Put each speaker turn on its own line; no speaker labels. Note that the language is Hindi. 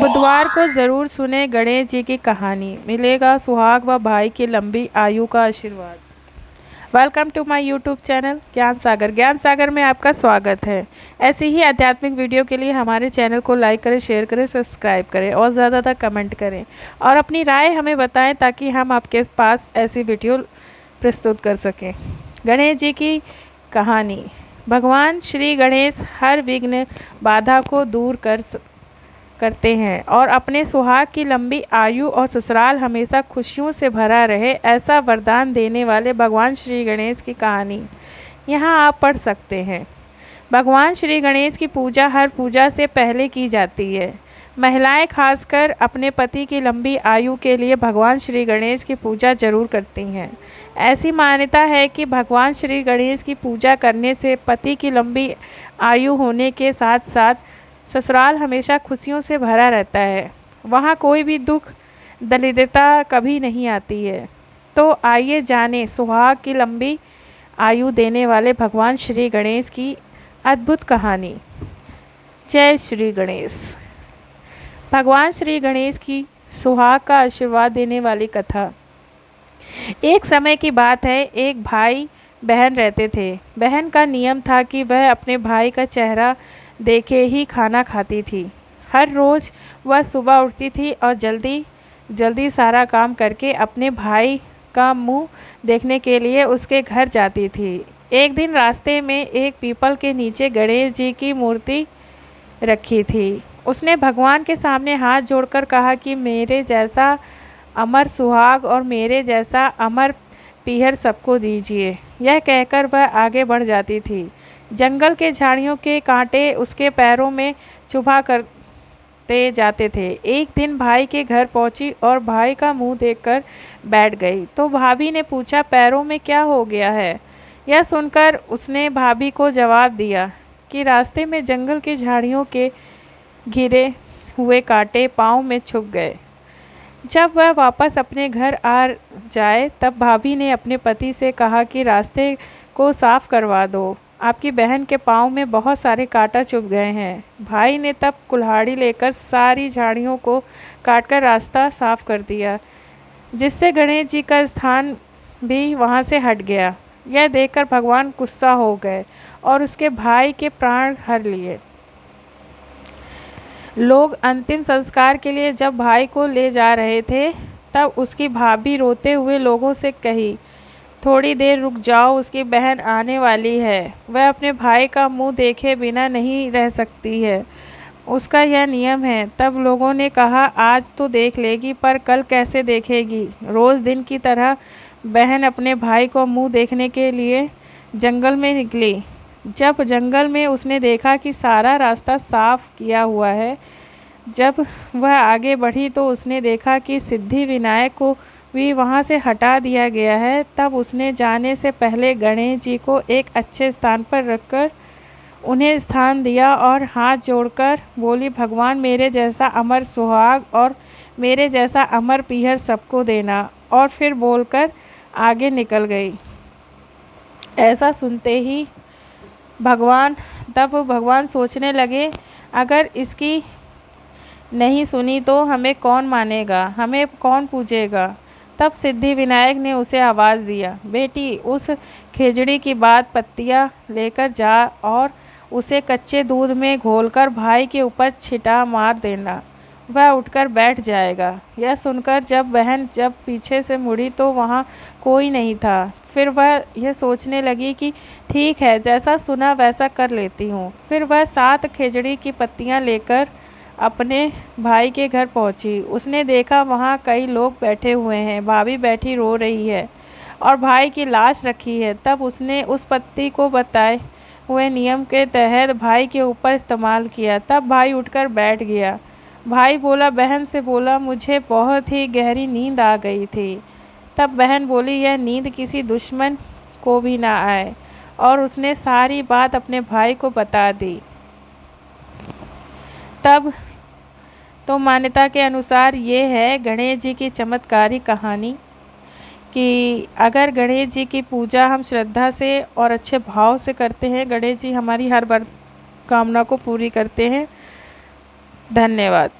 बुधवार को ज़रूर सुने गणेश जी की कहानी, मिलेगा सुहाग व भाई की लंबी आयु का आशीर्वाद। Welcome to my YouTube channel Gyan Sagar में आपका स्वागत है। ऐसी ही आध्यात्मिक वीडियो के लिए हमारे चैनल को लाइक करें, शेयर करें, सब्सक्राइब करें और ज़्यादातर कमेंट करें और अपनी राय हमें बताएं ताकि हम आपके पास ऐसी वीडियो प्रस्तुत कर सकें। गणेश जी की कहानी। भगवान श्री गणेश हर विघ्न बाधा को दूर करते हैं और अपने सुहाग की लंबी आयु और ससुराल हमेशा खुशियों से भरा रहे, ऐसा वरदान देने वाले भगवान श्री गणेश की कहानी यहाँ आप पढ़ सकते हैं। भगवान श्री गणेश की पूजा हर पूजा से पहले की जाती है। महिलाएं खासकर अपने पति की लंबी आयु के लिए भगवान श्री गणेश की पूजा जरूर करती हैं। ऐसी मान्यता है कि भगवान श्री गणेश की पूजा करने से पति की लंबी आयु होने के साथ साथ ससुराल हमेशा खुशियों से भरा रहता है, वहाँ कोई भी दुख दरिद्रता कभी नहीं आती है। तो आइए जानें सुहाग की लंबी आयु देने वाले भगवान श्री गणेश की अद्भुत कहानी। जय श्री गणेश। भगवान श्री गणेश की सुहाग का आशीर्वाद देने वाली कथा। एक समय की बात है, एक भाई बहन रहते थे। बहन का नियम था कि वह अपने भाई का चेहरा देखे ही खाना खाती थी। हर रोज़ वह सुबह उठती थी और जल्दी जल्दी सारा काम करके अपने भाई का मुंह देखने के लिए उसके घर जाती थी। एक दिन रास्ते में एक पीपल के नीचे गणेश जी की मूर्ति रखी थी। उसने भगवान के सामने हाथ जोड़कर कहा कि मेरे जैसा अमर सुहाग और मेरे जैसा अमर पीहर सबको दीजिए। यह कहकर वह आगे बढ़ जाती थी। जंगल के झाड़ियों के कांटे उसके पैरों में चुभा करते जाते थे। एक दिन भाई के घर पहुंची और भाई का मुंह देखकर बैठ गई तो भाभी ने पूछा, पैरों में क्या हो गया है? यह सुनकर उसने भाभी को जवाब दिया कि रास्ते में जंगल के झाड़ियों के घिरे हुए कांटे पाँव में छुप गए। जब वह वापस अपने घर आ जाए तब भाभी ने अपने पति से कहा कि रास्ते को साफ करवा दो, आपकी बहन के पाँव में बहुत सारे कांटा चुभ गए हैं। भाई ने तब कुल्हाड़ी लेकर सारी झाड़ियों को काटकर रास्ता साफ कर दिया, जिससे गणेश जी का स्थान भी वहां से हट गया। यह देखकर भगवान गुस्सा हो गए और उसके भाई के प्राण हर लिए। लोग अंतिम संस्कार के लिए जब भाई को ले जा रहे थे तब उसकी भाभी रोते हुए लोगों से कही, थोड़ी देर रुक जाओ, उसकी बहन आने वाली है। वह अपने भाई का मुंह देखे बिना नहीं रह सकती है, उसका यह नियम है। तब लोगों ने कहा, आज तो देख लेगी पर कल कैसे देखेगी? रोज़ दिन की तरह बहन अपने भाई को मुंह देखने के लिए जंगल में निकली। जब जंगल में उसने देखा कि सारा रास्ता साफ किया हुआ है, जब वह आगे बढ़ी तो उसने देखा कि सिद्धि विनायक को भी वहाँ से हटा दिया गया है। तब उसने जाने से पहले गणेश जी को एक अच्छे स्थान पर रखकर उन्हें स्थान दिया और हाथ जोड़कर बोली, भगवान मेरे जैसा अमर सुहाग और मेरे जैसा अमर पीहर सबको देना। और फिर बोलकर आगे निकल गई। ऐसा सुनते ही भगवान सोचने लगे, अगर इसकी नहीं सुनी तो हमें कौन मानेगा, हमें कौन पूजेगा? तब सिद्धि विनायक ने उसे आवाज़ दिया, बेटी उस खिचड़ी की बात पत्तियाँ लेकर जा और उसे कच्चे दूध में घोलकर भाई के ऊपर छिटा मार देना, वह उठकर बैठ जाएगा। यह सुनकर जब बहन पीछे से मुड़ी तो वहाँ कोई नहीं था। फिर वह यह सोचने लगी कि ठीक है, जैसा सुना वैसा कर लेती हूँ। फिर वह 7 खिचड़ी की पत्तियाँ लेकर अपने भाई के घर पहुंची। उसने देखा वहाँ कई लोग बैठे हुए हैं, भाभी बैठी रो रही है और भाई की लाश रखी है। तब उसने उस पत्ती को बताए हुए नियम के तहत भाई के ऊपर इस्तेमाल किया। तब भाई उठकर बैठ गया। भाई बोला, बहन से बोला, मुझे बहुत ही गहरी नींद आ गई थी। तब बहन बोली, यह नींद किसी दुश्मन को भी ना आए, और उसने सारी बात अपने भाई को बता दी। तब तो मान्यता के अनुसार ये है गणेश जी की चमत्कारी कहानी कि अगर गणेश जी की पूजा हम श्रद्धा से और अच्छे भाव से करते हैं, गणेश जी हमारी हर कामना को पूरी करते हैं। धन्यवाद।